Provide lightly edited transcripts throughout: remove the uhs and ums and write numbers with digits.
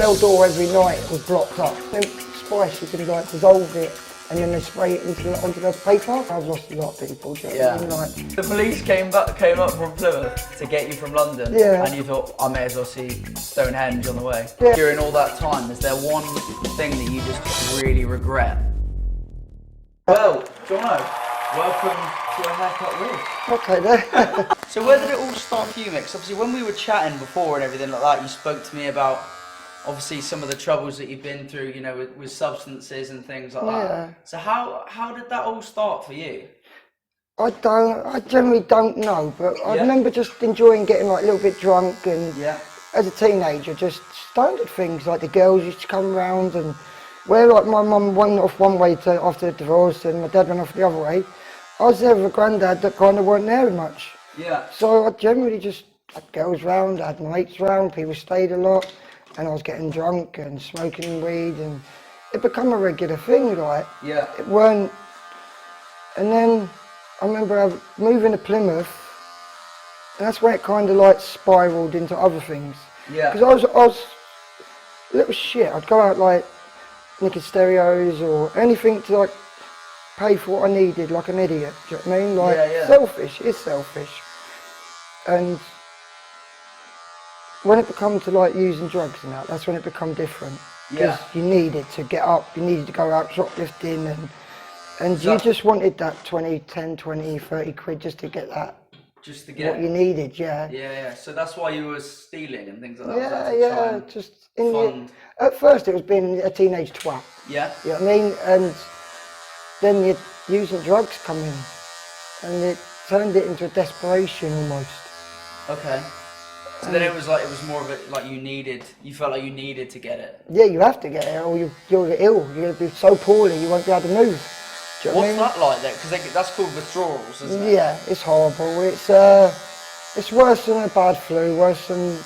cell door every night was blocked up. Then spice, you can like dissolve it and then they spray it onto the paper. I've lost a lot of people. Yeah. The police came up from Plymouth to get you from London. Yeah. And you thought, I may as well see Stonehenge on the way. Yeah. During all that time, is there one thing that you just really regret? Well, Jono, welcome to a haircut wig. Okay then. So where did it all start for you, Mick? 'Cause obviously when we were chatting before and everything like that, you spoke to me about obviously some of the troubles that you've been through, you know, with substances and things like that. So how did that all start for you? I generally don't know, but I remember just enjoying getting like a little bit drunk and as a teenager, just standard things like the girls used to come around and where like my mum went off one way after the divorce and my dad went off the other way, I was there with a granddad that kind of weren't there much. Yeah. So I generally just had girls round, had mates round, people stayed a lot. And I was getting drunk and smoking weed and it became a regular thing, like. Yeah. It weren't, and then I remember moving to Plymouth and that's when it kind of like spiralled into other things. Yeah. Because I was a little shit, I'd go out like nicking stereos or anything to like pay for what I needed like an idiot, do you know what I mean? Like selfish, it's selfish. And when it become to like using drugs and that's when it become different. Because you needed to get up, you needed to go out shoplifting and you just wanted that 20, 10, 20, 30 quid just to get that. Just to get what you needed, yeah. Yeah. So that's why you were stealing and things like that. Yeah, just at first it was being a teenage twat. Yeah. You know what I mean? And then you're using drugs come in and it turned it into a desperation almost. Okay. So then it was more of it like you felt like you needed to get it. Yeah, you have to get it or you'll get ill. You're going to be so poorly you won't be able to move. Do you know What's that like then? Because that's called withdrawals, isn't it? Yeah, it's horrible. It's worse than a bad flu, worse than...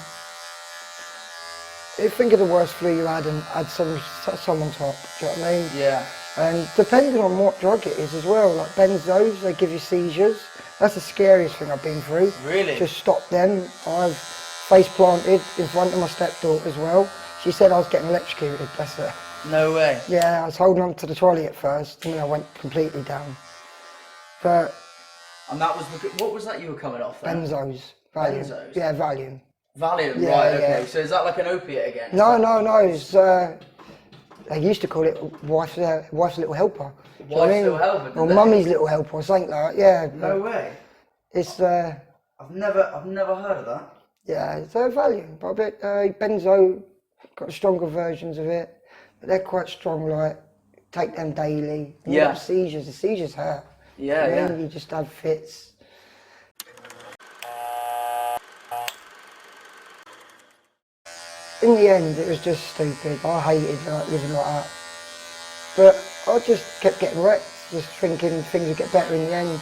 Think of the worst flu you had and had someone top, do you know what I mean? Yeah. And depending on what drug it is as well, like benzos, they give you seizures. That's the scariest thing I've been through. Really? Just stop them. I've face planted in front of my stepdaughter as well. She said I was getting electrocuted, bless her. No way. Yeah, I was holding on to the trolley at first and then I went completely down. But... And that was, what was that you were coming off then? Benzos. Valium. Benzos? Yeah, Valium. Valium, yeah, right, okay. Yeah. So is that like an opiate again? No, it's, they used to call it wife's little helper. Wife's little helper? Or mummy's little helper or something like that, yeah. No way. It's... I've never heard of that. Yeah, it's Valium, but I bet benzo got stronger versions of it, but they're quite strong, like, take them daily. And you got seizures, the seizures hurt. Yeah, You just have fits. In the end, it was just stupid. I hated living like that. But I just kept getting wrecked, just thinking things would get better in the end.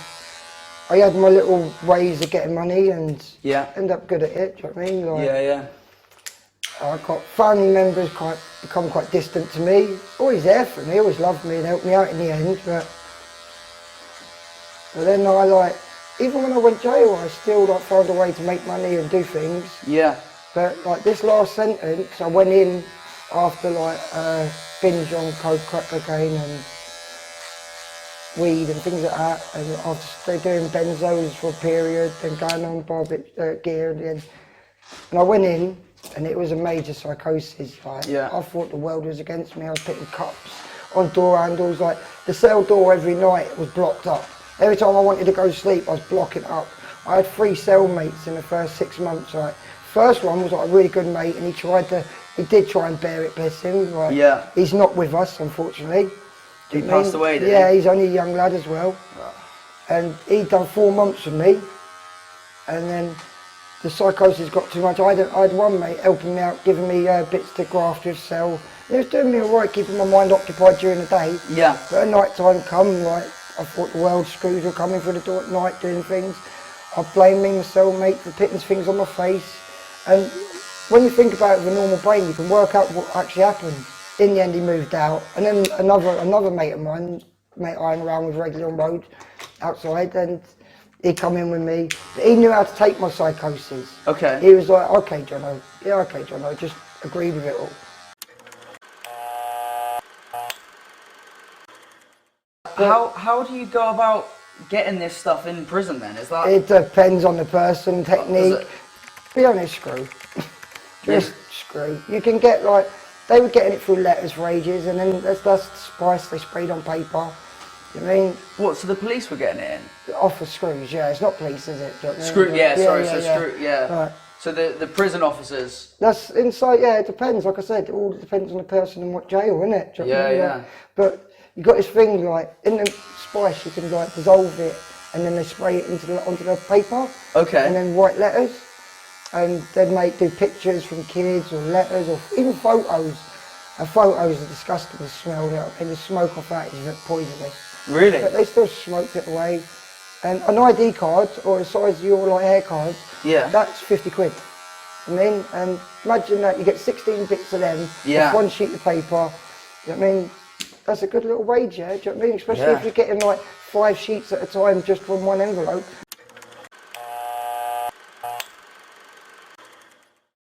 I had my little ways of getting money and end up good at it, do you know what I mean? Like, I got family members become quite distant to me. Always there for me, always loved me and helped me out in the end. But then even when I went jail, I still found a way to make money and do things. Yeah. But like this last sentence, I went in after binge on coke, crack cocaine and weed and things like that, and after doing benzos for a period, then going on barbit gear and I went in and it was a major psychosis. I thought the world was against me. I was putting cups on door handles, like the cell door every night was blocked up. Every time I wanted to go to sleep I was blocking it up. I had 3 cellmates in the first 6 months. First one was a really good mate and he did try and bear it, bless him. He's not with us unfortunately. He passed away, didn't he? Yeah, he's only a young lad as well. And he'd done 4 months with me. And then the psychosis got too much. I had one mate helping me out, giving me bits to graft with cell. It was doing me alright, keeping my mind occupied during the day. Yeah. But at night time come, I thought the world screws were coming through the door at night doing things. I blamed my cellmate for putting things on my face. And when you think about it with a normal brain, you can work out what actually happened. In the end, he moved out, and then another mate of mine, I hung around with regularly on road outside, and he'd come in with me. But he knew how to take my psychosis. Okay. He was like, okay, Jono, just agreed with it all. how do you go about getting this stuff in prison then? Is that... It depends on the person, technique. Be honest, screw. Just screw. You can get like, they were getting it through letters for ages, and then that's the spice they sprayed on paper. You know what I mean? What, so the police were getting it in? Off of screws, yeah. It's not police, is it? Do you know what I mean? Screw, yeah, sorry, so screw, yeah. Right. So the prison officers... That's inside, yeah, it depends. Like I said, it all depends on the person and what jail, innit? Do you know what I mean? Yeah. But you got this thing, like, in the spice, you can, like, dissolve it, and then they spray it onto the paper. Okay. And then write letters. And they'd do pictures from kids, or letters, or even photos. And photos are disgusting to smell, you know, and the smoke off that is poisonous. Really? But they still smoked it away. And an ID card, or the size of your like hair card, that's 50 quid. I mean, and imagine that you get 16 bits of them, off one sheet of paper. You know what I mean? That's a good little wage, yeah? Do you know what I mean? Especially if you're getting like 5 sheets at a time just from one envelope.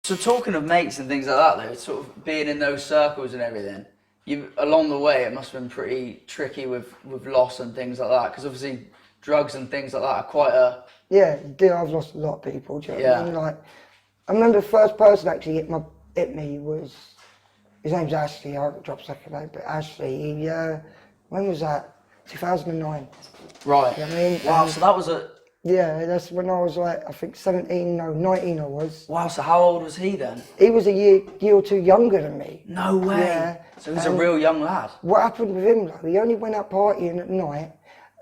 So talking of mates and things like that though, sort of being in those circles and everything, along the way it must have been pretty tricky with loss and things like that, because obviously drugs and things like that are quite a... Yeah, I've lost a lot of people, do you know what I mean? Like, I remember the first person actually hit me was, his name's Ashley, I'll drop second name, but Ashley, he, when was that? 2009. Right. You know what I mean? Wow, so that was a... Yeah, that's when I was like, I think 19 I was. Wow, so how old was he then? He was a year or two younger than me. No way. Yeah. So he's a real young lad. What happened with him though, he only went out partying at night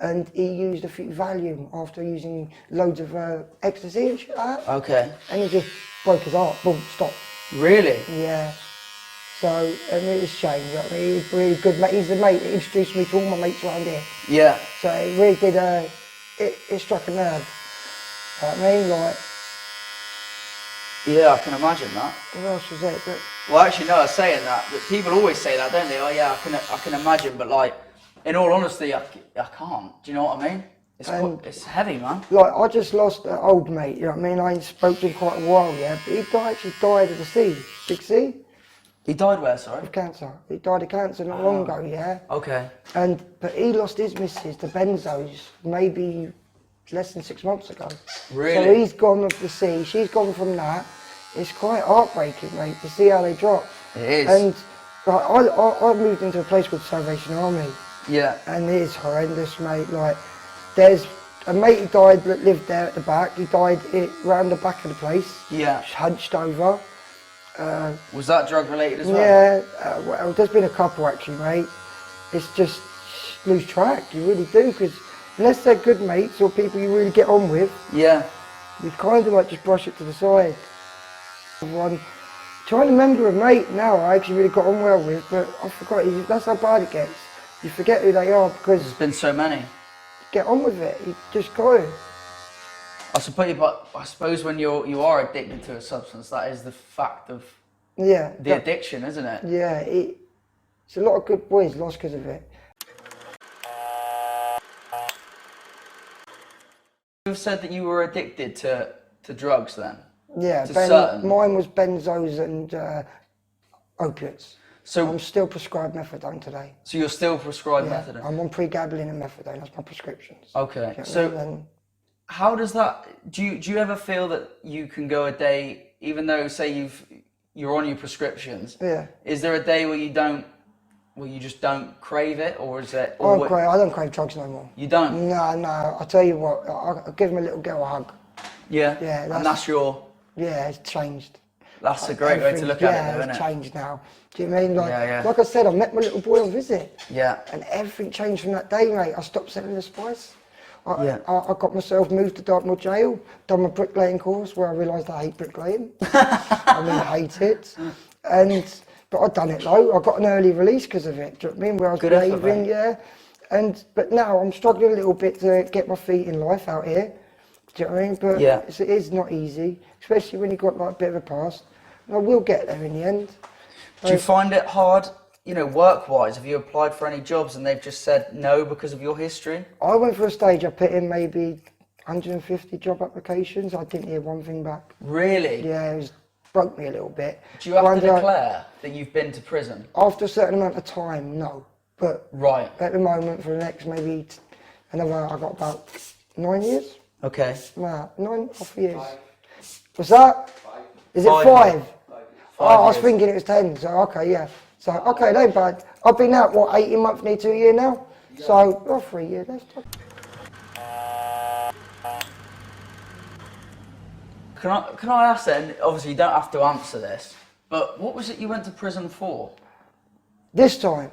and he used a few Valium after using loads of ecstasy and shit like that. Okay. And he just broke his heart, boom, stop. Really? Yeah. So, and it was Chay, you know what I mean? He's a really good mate, he's the mate that introduced me to all my mates around here. Yeah. So it really did, it struck a nerve. You know what I mean? Like... Yeah, I can imagine that. What else was it? But, well, actually, no, I was saying that, but people always say that, don't they? Oh yeah, I can imagine, but like, in all honesty, I can't. Do you know what I mean? It's heavy, man. Like, I just lost an old mate, you know what I mean? I ain't spoke to him quite a while, yeah, but he actually died of the sea, Big C. He died where, sorry? Of cancer. He died of cancer not long ago, yeah. Okay. But he lost his missus to benzos maybe less than 6 months ago. Really? So he's gone off the sea, she's gone from that. It's quite heartbreaking, mate, to see how they drop. It is. And like, I moved into a place called Salvation Army. Yeah. And it is horrendous, mate. Like, there's a mate who died that lived there at the back. He died round the back of the place. Yeah. Hunched over. Was that drug related as well? Yeah. Well, there's been a couple actually, mate. It's just lose track. You really do, because unless they're good mates or people you really get on with, yeah, you kind of like just brush it to the side. One trying to remember a mate now I actually really got on well with, but I forgot. That's how bad it gets. You forget who they are because there's been so many. Get on with it. You just got to. I suppose when you are addicted to a substance, that is the fact of the addiction, isn't it? Yeah, it's a lot of good boys lost because of it. You've said that you were addicted to drugs then? Yeah, mine was benzos and opiates. So I'm still prescribed methadone today. So you're still prescribed methadone? I'm on pregabalin and methadone, that's my prescriptions. Okay, so how does that, do you ever feel that you can go a day, even though say you're on your prescriptions, is there a day where you just don't crave it, or is it? I don't crave drugs no more. You don't? No, I'll tell you what, I'll give my little girl a hug. Yeah? Yeah. And that's your... Yeah, it's changed. That's a great way to look at it, though, isn't it? Yeah, it's changed now. Do you know what I mean? Like I said, I met my little boy on visit. Yeah. And everything changed from that day, mate. I stopped selling the spice. I got myself moved to Dartmoor Jail, done my bricklaying course where I realised I hate bricklaying. I mean, I hate it. But I'd done it though. I got an early release because of it. Do you know what I mean? Where I was behaving, but now I'm struggling a little bit to get my feet in life out here. Do you know what I mean? But it is not easy, especially when you've got like a bit of a past. And I will get there in the end. Do you find it hard, you know, work-wise? Have you applied for any jobs and they've just said no because of your history? I went for a stage, I put in maybe 150 job applications. I didn't hear one thing back. Really? Yeah, it broke me a little bit. Do you have to declare that you've been to prison? After a certain amount of time, no. But Right. at the moment, for the next maybe another, I got about 9 years. Okay. Nah, 9.5 years. What's that? 5. Is it 5 5? years. Oh, I was years. thinking it was 10. So okay, yeah. So okay, no bad. I've been out what 18 months, nearly 2 years now. So 3 years. Let's talk. Can I ask then? Obviously, you don't have to answer this, but what was it you went to prison for? This time.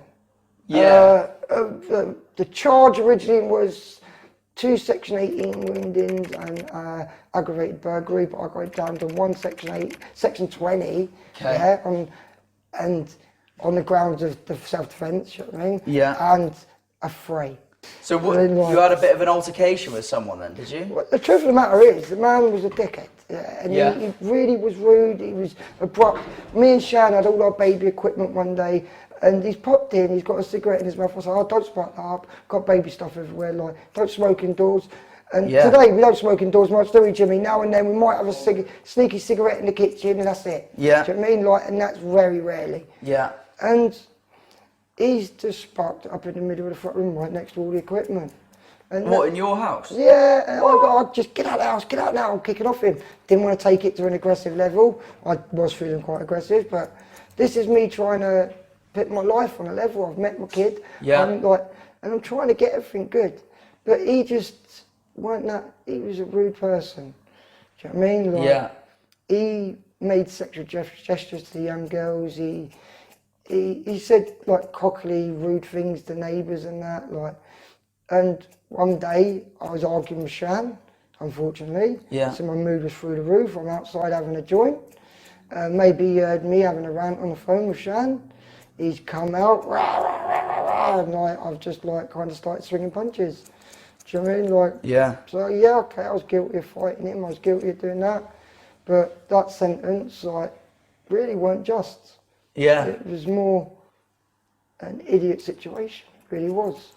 Yeah. The charge originally was 2 Section 18 woundings and aggravated burglary, but I got it down to 1 Section 20. Okay. Yeah, and on the grounds of the self-defence, you know what I mean? Yeah. And a 3. So what, Really like- you had a bit of an altercation with someone then, did you? Well, the truth of the matter is, the man was a dickhead. Yeah, and Yeah. he really was rude, he was abrupt. Me and Shan had all our baby equipment one day, and he's popped in, he's got a cigarette in his mouth. I said, oh, don't spark that up, got baby stuff everywhere, like, don't smoke indoors. And Yeah. today, we don't smoke indoors much, do we, Jimmy? Now and then, we might have a sneaky cigarette in the kitchen, and that's it. Yeah. Do you know what I mean? Like, and that's very rarely. Yeah. And he's just sparked up in the middle of the front room, right next to all the equipment. And What, in your house? yeah, and I just get out of the house, get out now, I'm kicking off him. Didn't want to take it to an aggressive level. I was feeling quite aggressive, but this is me trying to put my life on a level. I've met my kid. Yeah. And I'm trying to get everything good. But he just weren't that, he was a rude person. Do you know what I mean? Like, Yeah. he made sexual gestures to the young girls. He said like cockily, rude things to neighbours and that. Like, and one day I was arguing with Shan, unfortunately. Yeah. So my mood was through the roof. I'm outside having a joint. Maybe he heard me having a rant on the phone with Shan. He's come out, rah, rah, rah, rah, rah, and I've just like kind of started swinging punches. Do you know what I mean? Like, Yeah. so yeah, okay, I was guilty of fighting him. I was guilty of doing that. But that sentence, like, really weren't just. Yeah. It was more an idiot situation. It really was.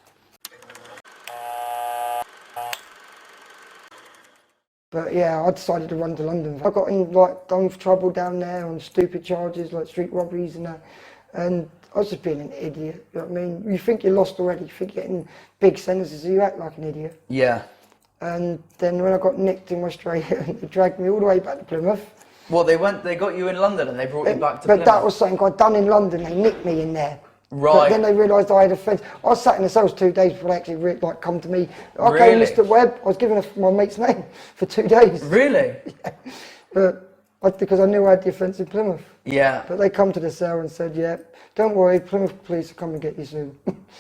But yeah, I decided to run to London. I got in like done for trouble down there on stupid charges like street robberies and that. And I was just being an idiot. You know what I mean? You think you're lost already. You think you're getting big sentences, so you act like an idiot. Yeah. And then when I got nicked in Australia, they dragged me all the way back to Plymouth. Well, they got you in London and they brought you back to But Plymouth. that was something I'd done in London. They nicked me in there. Right. But then they realised I had offence. I was sat in the cells 2 days before they actually come to me. Okay, Really? Mr. Webb. I was given my mate's name for 2 days. Really? But because I knew I had the offence in Plymouth. Yeah. But they come to the cell and said, yeah, don't worry, Plymouth police will come and get you soon.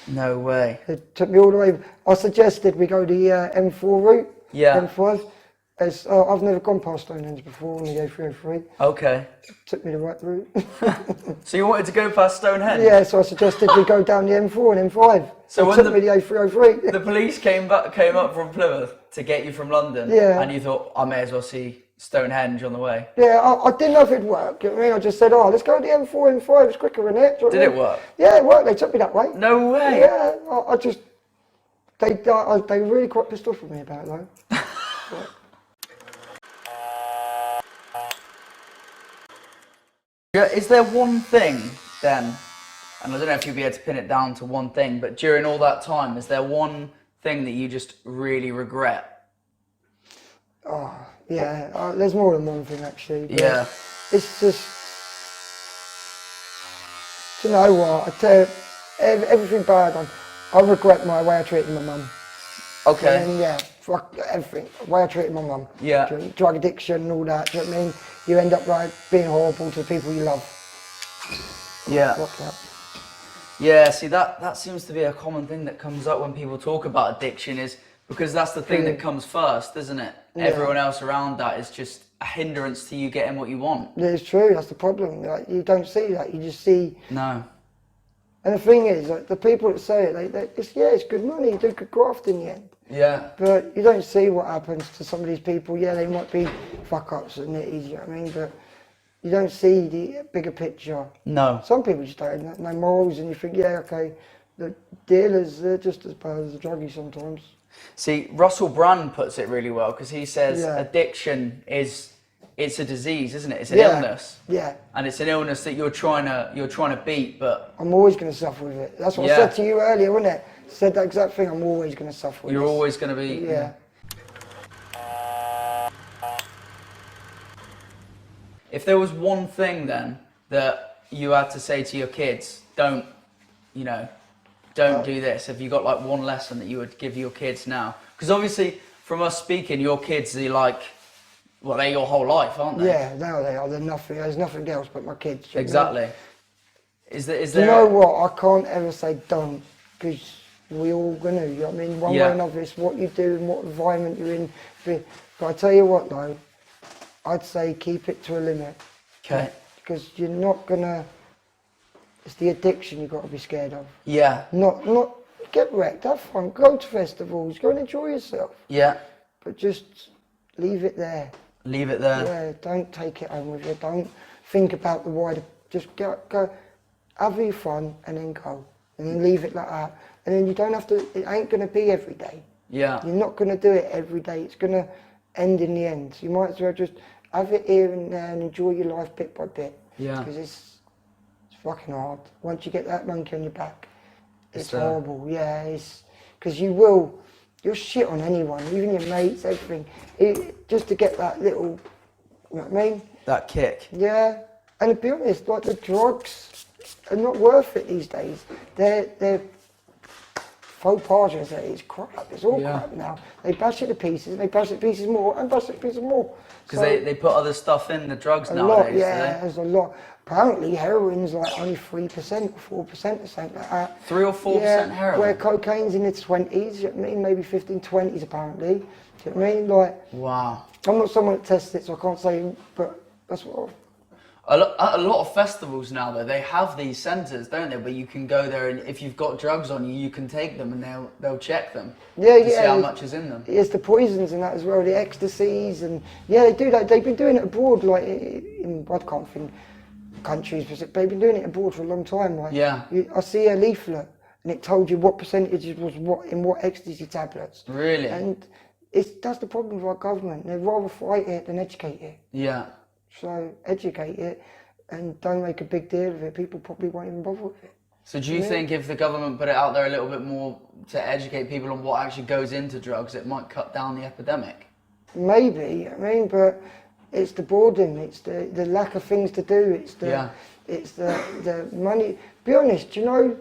No way. It took me all the way. I suggested we go the M4 route. Yeah. M5. I've never gone past Stonehenge before on the A303. Okay. Took me the right route. So you wanted to go past Stonehenge? Yeah, so I suggested we go down the M4 and M5. So It when took me the A303. The police came up from Plymouth to get you from London. Yeah. And you thought, I may as well see Stonehenge on the way. Yeah, I didn't know if it'd work. You know what I mean? I just said, let's go to the M4, M5. It's quicker, isn't it? Do you know what I Did it mean? work? Yeah, it worked. They took me that way. No way. Yeah, they were really quite pissed off with me about it though. Yeah, is there one thing then, and I don't know if you'll be able to pin it down to one thing, but during all that time, is there one thing that you just really regret? Oh, yeah, there's more than one thing actually. But Yeah. It's just, do you know what? I tell you, everything bad. I regret my way I treated my mum. Okay. And yeah, fuck everything. The way I treated my mum. Yeah. Drug addiction and all that. Do you know what I mean? You end up like being horrible to the people you love. Yeah. Fuck that. Yeah, see that seems to be a common thing that comes up when people talk about addiction, is because that's the thing that comes first, isn't it? Yeah. Everyone else around that is just a hindrance to you getting what you want. Yeah, it's true. That's the problem. Like, you don't see that. You just see. No. And the thing is, like, the people that say it, it's good money. You do good graft in the end. Yeah. But you don't see what happens to some of these people. Yeah, they might be fuck-ups and nitties, you know what I mean? But you don't see the bigger picture. No. Some people just don't have no morals, and you think, yeah, okay, the dealers, they're just as bad as the druggies sometimes. See, Russell Brand puts it really well, because he says Yeah. addiction is it's a disease, isn't it? It's an Yeah. illness. Yeah. And it's an illness that you're trying to beat, but I'm always going to suffer with it. That's what I said to you earlier, wasn't it? I said that exact thing. I'm always going to suffer with it. you're always going to be. Yeah. If there was one thing then that you had to say to your kids, don't do this. Have you got like one lesson that you would give your kids now? Because obviously, from us speaking, your kids are like, well, they're your whole life, aren't they? Yeah, now they are. They're nothing. There's nothing else but my kids. Exactly. Is there? You know what? I can't ever say don't, because we all gonna. You know what I mean? One way or another, it's what you do and what environment you're in. But I tell you what, though, I'd say keep it to a limit. Okay. Because you're not gonna. It's the addiction you've got to be scared of. Yeah. Not get wrecked. Have fun. Go to festivals. Go and enjoy yourself. Yeah. But just leave it there. Leave it there. Yeah, don't take it home with you. Don't think about the wider. Just go, have your fun, and then go, and then leave it like that. And then you don't have to. It ain't gonna be every day. Yeah. You're not gonna do it every day. It's gonna end in the end. So you might as well just have it here and there and enjoy your life bit by bit. Yeah. Because it's fucking hard. Once you get that monkey on your back, it's horrible. Yeah, it's because you'll shit on anyone, even your mates, everything, just to get that little, you know what I mean? That kick. Yeah, and to be honest, like the drugs are not worth it these days. They're faux pas, it's crap. It's all crap now. They bash it to pieces, they bash it to pieces more, and bash it to pieces more. Because they put other stuff in the drugs a nowadays. Lot, yeah, there's a lot. Apparently, heroin's like only 3% or 4% or something like that. 3 or 4% heroin? Where cocaine's in its 20s, you know what I mean? Maybe 15, 20s apparently. Do you know what I mean? Like, wow. I'm not someone that tests it, so I can't say, but that's what A lot of festivals now, though, they have these centres, don't they? Where you can go there, and if you've got drugs on you, you can take them, and they'll check them. To see how much is in them. It's the poisons and that as well, the ecstasies, and yeah, they do that. They've been doing it abroad, like in I can't think countries, but they've been doing it abroad for a long time. Like, I see a leaflet, and it told you what percentage was in what ecstasy tablets. Really? And that's the problem with our government. They'd rather fight it than educate it. Yeah. So educate it and don't make a big deal of it. People probably won't even bother with it. So do you think if the government put it out there a little bit more to educate people on what actually goes into drugs, it might cut down the epidemic? Maybe, I mean, but it's the boredom, it's the lack of things to do, it's the money. Be honest, you know,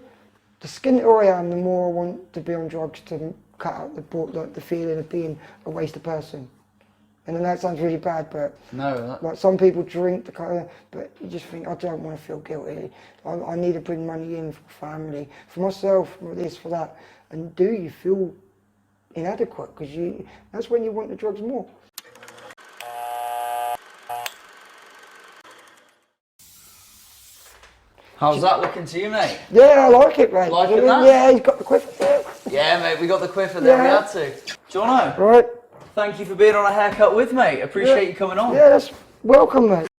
the skinnier I am, the more I want to be on drugs to cut out the feeling of being a wasted person. And I know it sounds really bad, but like some people drink the kind of, but you just think, I don't want to feel guilty. I need to bring money in for family, for myself, for this, for that. And do you feel inadequate? Because that's when you want the drugs more. How's that looking to you, mate? Yeah, I like it, mate. Like it, man? Yeah, he's got the quiff there. Yeah, mate, we got the quiffer there, we had to. Jono, right. Thank you for being on A Haircut with, mate. Appreciate you coming on. Yeah, that's welcome, mate.